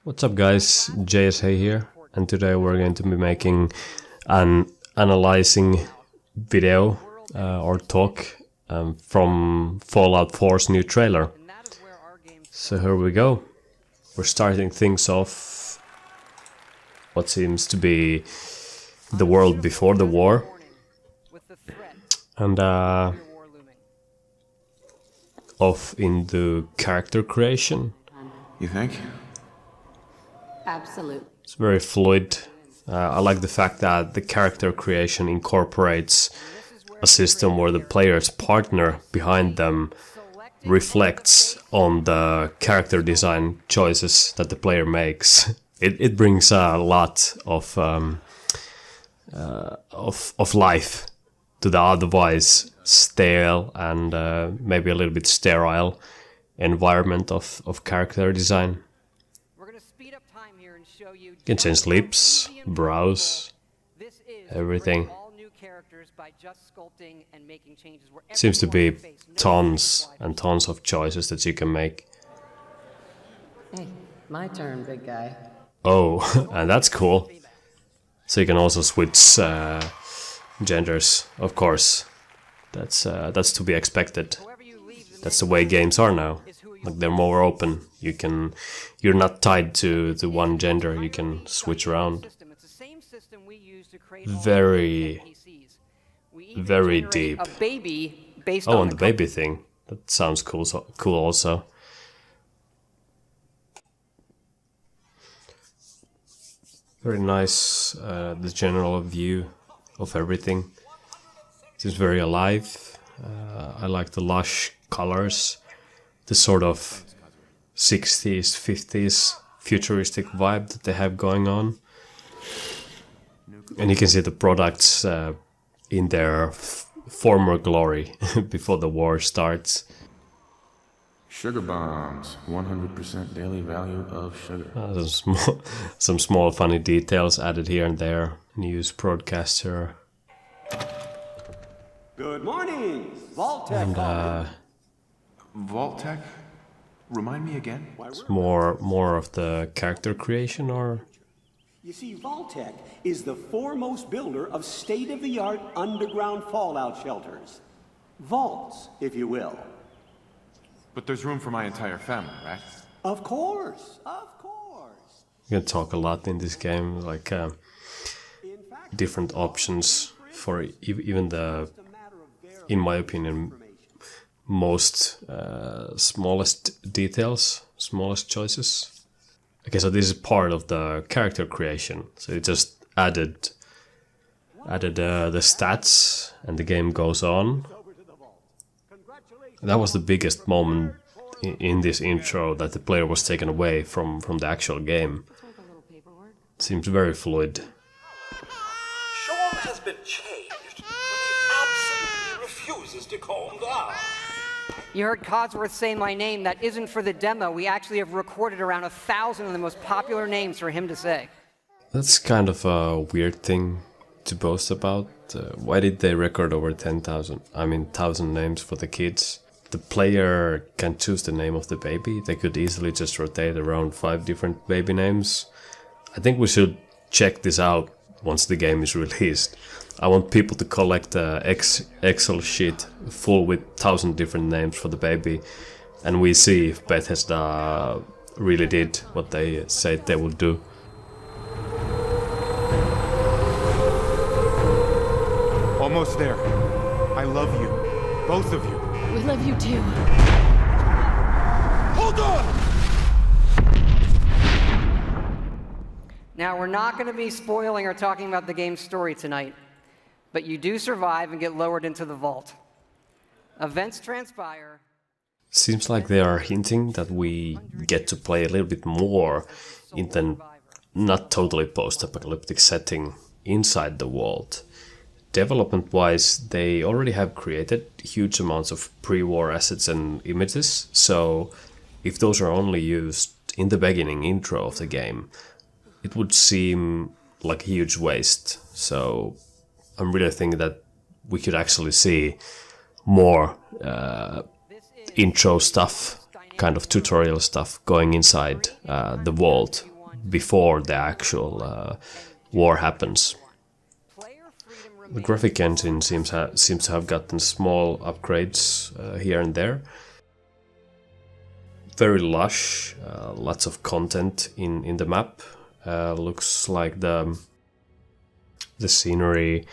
What's up guys, JSA here, and today we're going to be making an analyzing video or talk from Fallout 4's new trailer. So here we go. We're starting things off what seems to be the world before the war. And off into character creation. You think? Absolutely. It's very fluid. I like the fact that the character creation incorporates a system where the player's partner behind them reflects on the character design choices that the player makes. It brings a lot of life to the otherwise stale and maybe a little bit sterile environment of character design. You can change lips, brows, everything. Seems to be tons and tons of choices that you can make. Hey, my turn, big guy. Oh, and that's cool. So you can also switch genders, of course. That's to be expected. That's the way games are now. Like, they're more open. You're not tied to one gender. You can switch around. Very deep. Oh, and the baby thing. That sounds cool. Cool also. Very nice. The general view of everything. Seems very alive. I like the lush colors. The sort of 60s, 50s futuristic vibe that they have going on. And you can see the products in their former glory before the war starts. Sugar bombs, 100% daily value of sugar. Some small funny details added here and there. News broadcaster. Good morning, Vault-Tec. And Vault-Tec? Remind me again? it's more of the character creation, or? You see, Vault-Tec is the foremost builder of state-of-the-art underground fallout shelters. Vaults, if you will. But there's room for my entire family, right? Of course, of course. You can talk a lot in this game, like different options for even the, in my opinion, most smallest details, smallest choices. Okay, so this is part of the character creation. So it just added the stats, and the game goes on. That was the biggest moment in this intro, that the player was taken away from the actual game. Seems very fluid. Sean has been changed, but he absolutely refuses to calm down. You heard Codsworth say my name. That isn't for the demo. We actually have recorded around 1,000 of the most popular names for him to say. That's kind of a weird thing to boast about. Why did they record over 10,000? I mean, 1,000 names for the kids? The player can choose the name of the baby. They could easily just rotate around 5 different baby names. I think we should check this out once the game is released. I want people to collect an Excel sheet full with 1,000 different names for the baby, and we see if Bethesda really did what they said they would do. Almost there. I love you. Both of you. We love you too. Hold on! Now, we're not going to be spoiling or talking about the game's story tonight, but you do survive and get lowered into the vault. Events transpire. Seems like they are hinting that we get to play a little bit more in the not totally post-apocalyptic setting inside the vault. Development-wise, they already have created huge amounts of pre-war assets and images, so if those are only used in the beginning intro of the game, it would seem like a huge waste. So I'm really thinking that we could actually see more intro stuff, kind of tutorial stuff going inside the vault before the actual war happens. The graphic engine seems to have gotten small upgrades here and there. Very lush, lots of content in the map. Looks like the scenery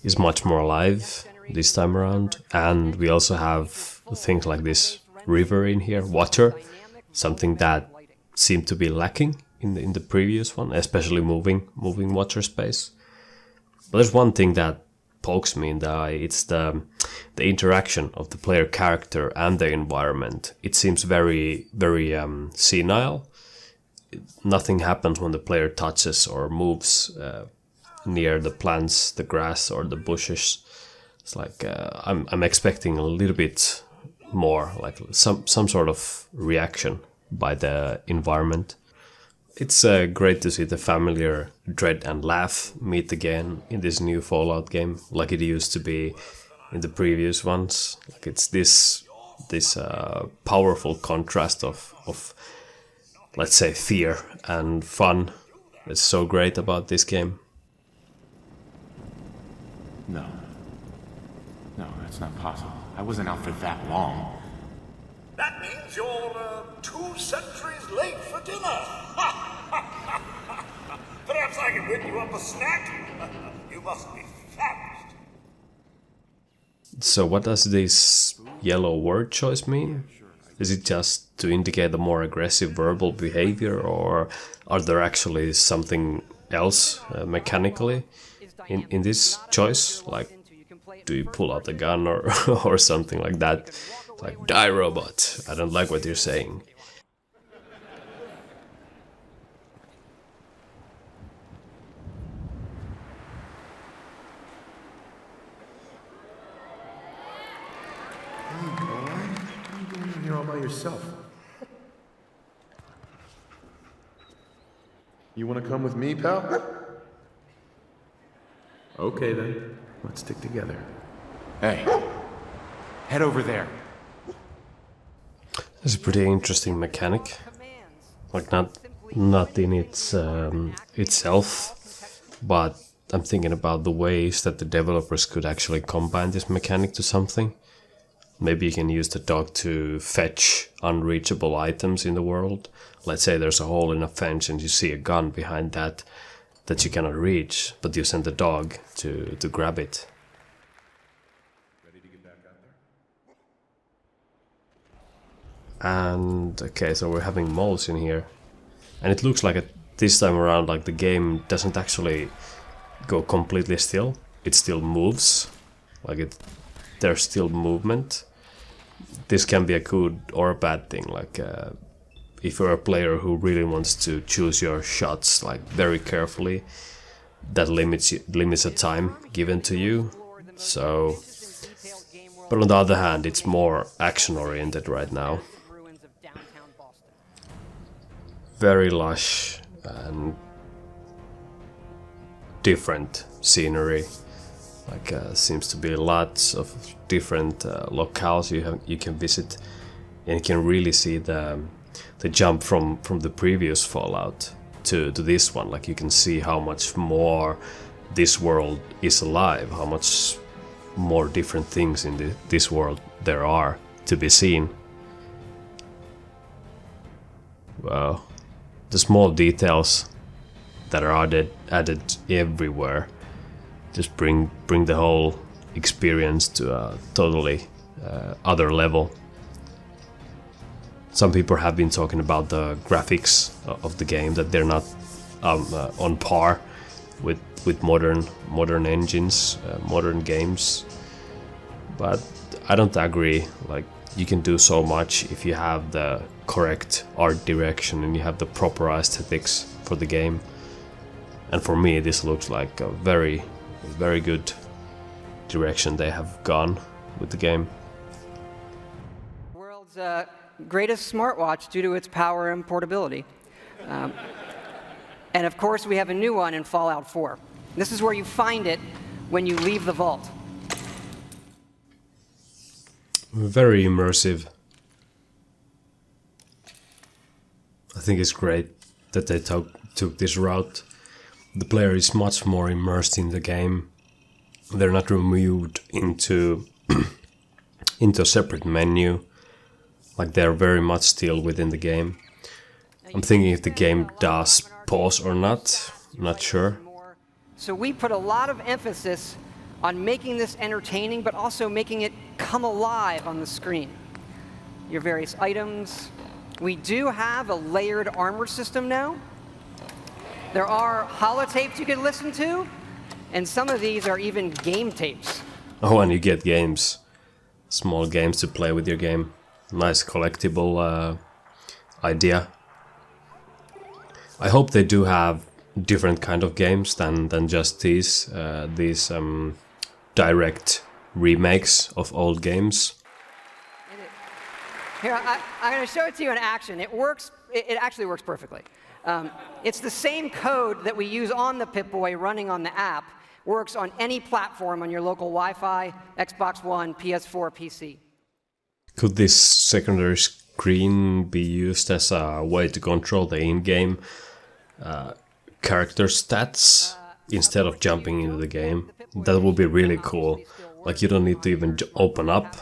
is much more alive this time around, and we also have things like this river in here, water, something that seemed to be lacking in the previous one, especially moving water space. But there's one thing that pokes me in the eye. It's the interaction of the player character and the environment. It seems very senile. Nothing happens when the player touches or moves near the plants, the grass, or the bushes. It's like I'm expecting a little bit more, like some sort of reaction by the environment. It's great to see the familiar dread and laugh meet again in this new Fallout game, like it used to be in the previous ones. Like it's this powerful contrast of let's say fear and fun. It's so great about this game. No. No, that's not possible. I wasn't out for that long. That means you're 2 centuries late for dinner. Perhaps I can whip you up a snack? You must be famished. So what does this yellow word choice mean? Is it just to indicate a more aggressive verbal behavior, or are there actually something else mechanically in this choice? Like, do you pull out a gun or or something like that? Like, die robot, I don't like what you're saying. You're all by yourself. You want to come with me, pal? Okay then, let's stick together. Hey, head over there. It's a pretty interesting mechanic. Like not in its itself, but I'm thinking about the ways that the developers could actually combine this mechanic to something. Maybe you can use the dog to fetch unreachable items in the world. Let's say there's a hole in a fence and you see a gun behind that you cannot reach, but you send the dog to grab it. And okay, so we're having moles in here. And it looks like this time around, like the game doesn't actually go completely still. It still moves. Like there's still movement. This can be a good or a bad thing. Like if you're a player who really wants to choose your shots like very carefully, that limits the time given to you. So, but on the other hand, it's more action oriented right now. Very lush and different scenery. Like seems to be lots of different locales you can visit, and you can really see the jump from the previous Fallout to this one. Like you can see how much more this world is alive, how much more different things in this world there are to be seen. Wow, the small details that are added everywhere just bring the whole experience to a totally other level. Some people have been talking about the graphics of the game, that they're not on par with modern engines, modern games. But I don't agree. Like, you can do so much if you have the correct art direction and you have the proper aesthetics for the game. And for me, this looks like a very good direction they have gone with the game. World's greatest smartwatch due to its power and portability. And of course, we have a new one in Fallout 4. This is where you find it when you leave the vault. Very immersive. I think it's great that they took this route. The player is much more immersed in the game. They're not removed into into a separate menu. Like they're very much still within the game. I'm thinking if the game does pause or not. I'm not sure. So we put a lot of emphasis on making this entertaining, but also making it come alive on the screen. Your various items. We do have a layered armor system now. There are holotapes you can listen to, and some of these are even game tapes. Oh, and you get games. Small games to play with your game. Nice collectible idea. I hope they do have different kind of games than just these direct remakes of old games. Here, I'm going to show it to you in action. It works. It actually works perfectly. It's the same code that we use on the Pip-Boy running on the app. Works on any platform on your local Wi-Fi, Xbox One, PS4, PC. Could this secondary screen be used as a way to control the in-game character stats instead of jumping into the game? That would be really cool. Like you don't need to even open up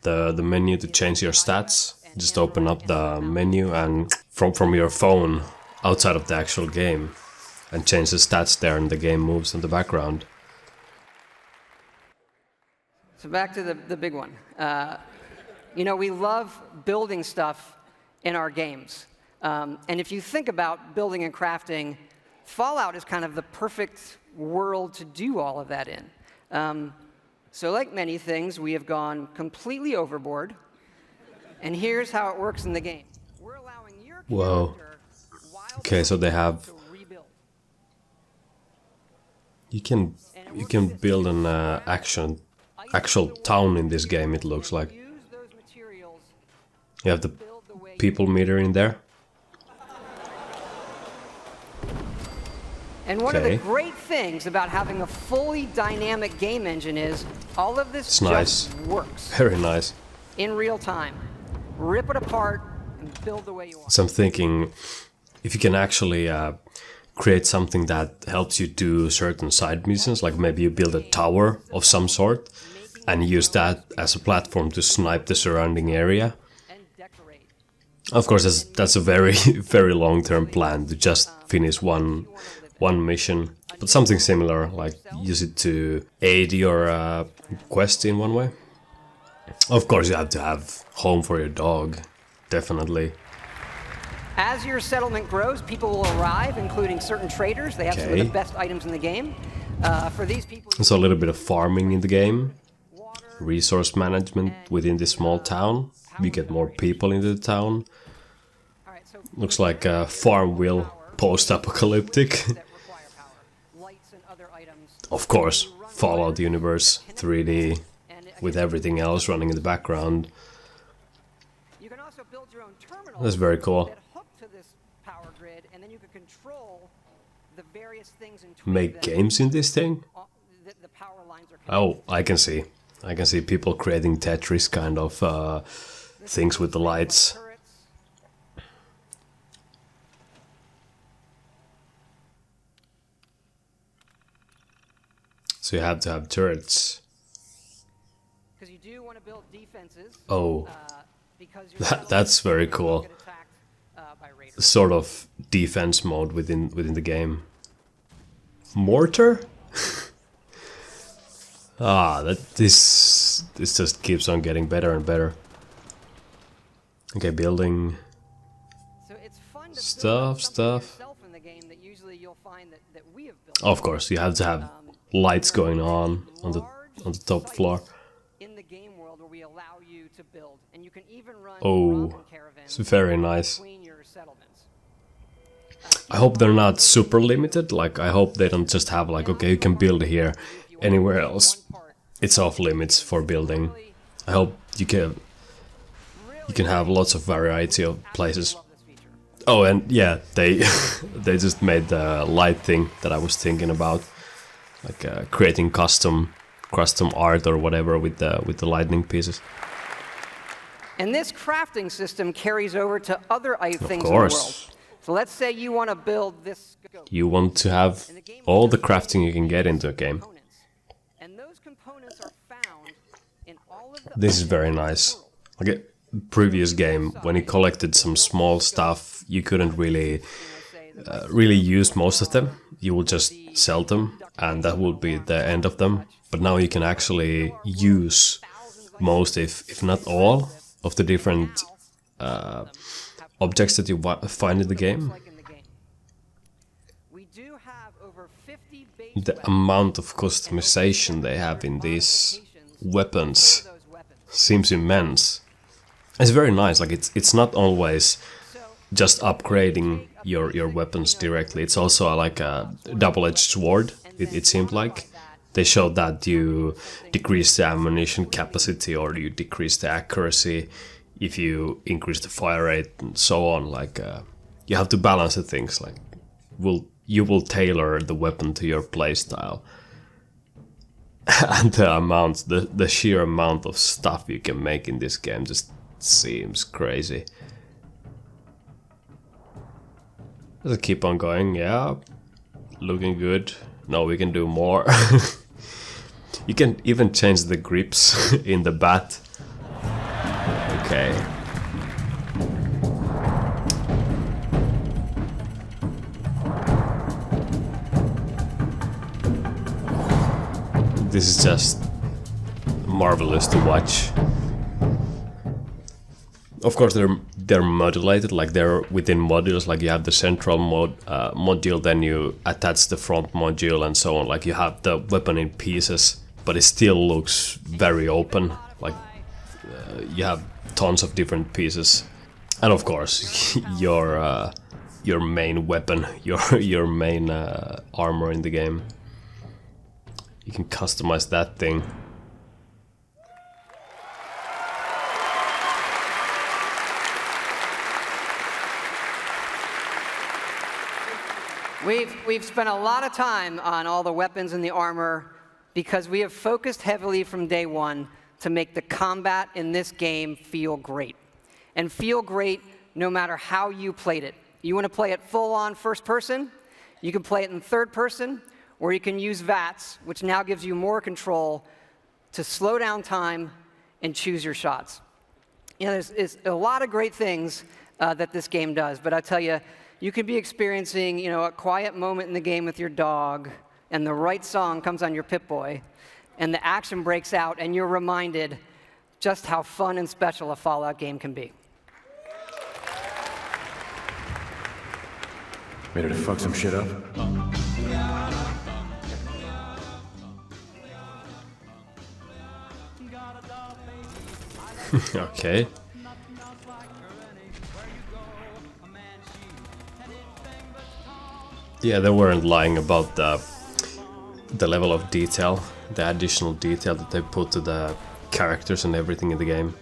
the menu to change your stats. Just open up the menu and from your phone outside of the actual game and change the stats there, and the game moves in the background. So back to the big one. You know, we love building stuff in our games. And if you think about building and crafting, Fallout is kind of the perfect world to do all of that in. So like many things, we have gone completely overboard. And here's how it works in the game. We're allowing your character, Okay, so they have... to rebuild. You can build an actual town in this game, it looks like. Use those materials You have the build the way people meter in there. And one of the Okay. great things about having a fully dynamic game engine is all of this It's just nice. works Very nice. in real time. Rip it apart and build the way you want. So I'm thinking, if you can actually create something that helps you do certain side missions, like maybe you build a tower of some sort and use that as a platform to snipe the surrounding area. And decorate. Of course, that's a very, very long-term plan to just finish one mission. But something similar, like use it to aid your quest in one way. Of course, you have to have home for your dog, definitely. As your settlement grows, people will arrive, including certain traders. They have some of Okay. the best items in the game. For these people, So a little bit of farming in the game, water, resource management within this small town. You get more people into the town. all right, so Looks like a Farmville post-apocalyptic. that require power, lights and other items. Of course, Fallout universe, 3D, with everything else running in the background. You can also build your own terminal. That's very cool. That hook to this power grid, and then you can control the various things and tweak Make them. games in this thing? The power lines are connected. Oh, I can see. I can see people creating Tetris kind of things with the lights. Turrets. So you have to have turrets. Because you do want to build defenses. Oh, Because you're that's very cool. get attacked by raiders. Sort of defense mode within the game. Mortar? This just keeps on getting better and better. Okay, building. So it's fun to Stuff, build something stuff. yourself in the game that usually you'll find that we have built. Of course, you have to have lights going on the top floor. In the game world where we allow you to build, and you can even run Oh, Roman caravans it's very nice. between your settlements. I hope they're not super limited. Like, I hope they don't just have like, okay, you can build here, anywhere else it's off limits for building. I hope you can have lots of variety of places. Love this feature. Oh, and yeah, they they just made the light thing that I was thinking about, like creating custom art or whatever with the lightning pieces. And this crafting system carries over to other things in the world. course. So let's say you want to build this scope. You want to have all the crafting you can get into a game. Components. And those components are found in all of the This is very nice. Like a previous game, when you collected some small stuff, you couldn't really use most of them. You will just sell them, and that will be the end of them. But now you can actually use most, if not all, of the different objects that you find in the game. We do have over 50 The amount of customization they have in these weapons seems immense. It's very nice. Like it's not always just upgrading your weapons directly. It's also like a double-edged sword. It seemed like they showed that you decrease the ammunition capacity or you decrease the accuracy if you increase the fire rate and so on. Like you have to balance the things. Like you will tailor the weapon to your playstyle. And the sheer amount of stuff you can make in this game just seems crazy. Let's keep on going, yeah. Looking good. No, we can do more. You can even change the grips in the bat. Okay. This is just marvelous to watch. Of course, they're modulated, like they're within modules. Like you have the central module, then you attach the front module, and so on. Like you have the weapon in pieces, but it still looks very open. Like you have tons of different pieces, and of course, your main weapon, your main armor in the game. You can customize that thing. We've spent a lot of time on all the weapons and the armor because we have focused heavily from day one to make the combat in this game feel great. And feel great no matter how you played it. You want to play it full-on first person, you can play it in third person, or you can use VATS, which now gives you more control to slow down time and choose your shots. You know, there's a lot of great things that this game does, but I tell you, you could be experiencing, you know, a quiet moment in the game with your dog, and the right song comes on your Pip-Boy, and the action breaks out, and you're reminded just how fun and special a Fallout game can be. Ready to fuck some shit up? Okay. Yeah, they weren't lying about the level of detail, the additional detail that they put to the characters and everything in the game.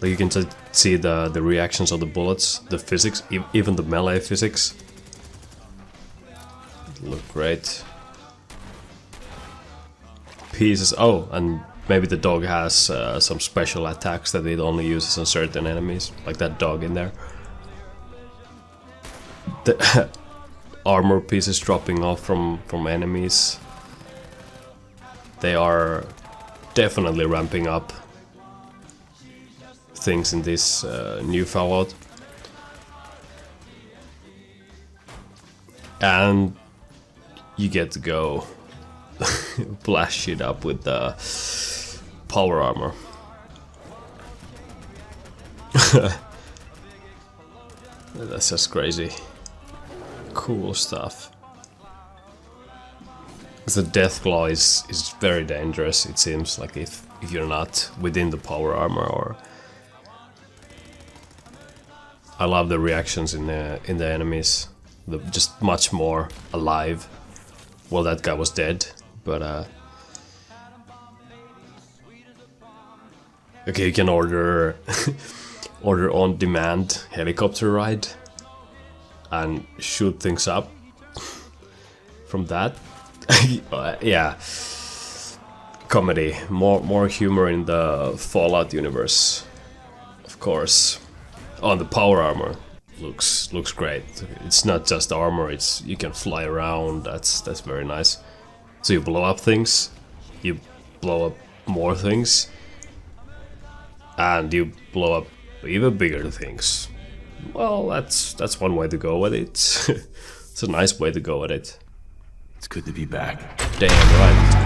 Like you can just see the reactions of the bullets, the physics, even the melee physics. Look great. Pieces. Oh, and maybe the dog has some special attacks that it only uses on certain enemies, like that dog in there. The armor pieces dropping off from enemies. They are definitely ramping up things in this new Fallout. And you get to go blast shit up with the power armor. That's just crazy. Cool stuff. The Deathclaw is very dangerous, it seems, like if you're not within the power armor. Or I love the reactions in the enemies. They're just much more alive. Well, that guy was dead, but okay, you can order order on demand helicopter ride and shoot things up from that. Yeah, comedy, more humor in the Fallout universe, of course. On the power armor, looks great. It's not just armor, it's you can fly around. That's very nice. So you blow up things, you blow up more things, and you blow up even bigger things. Well, that's one way to go with it. It's a nice way to go with it. It's good to be back. Damn right.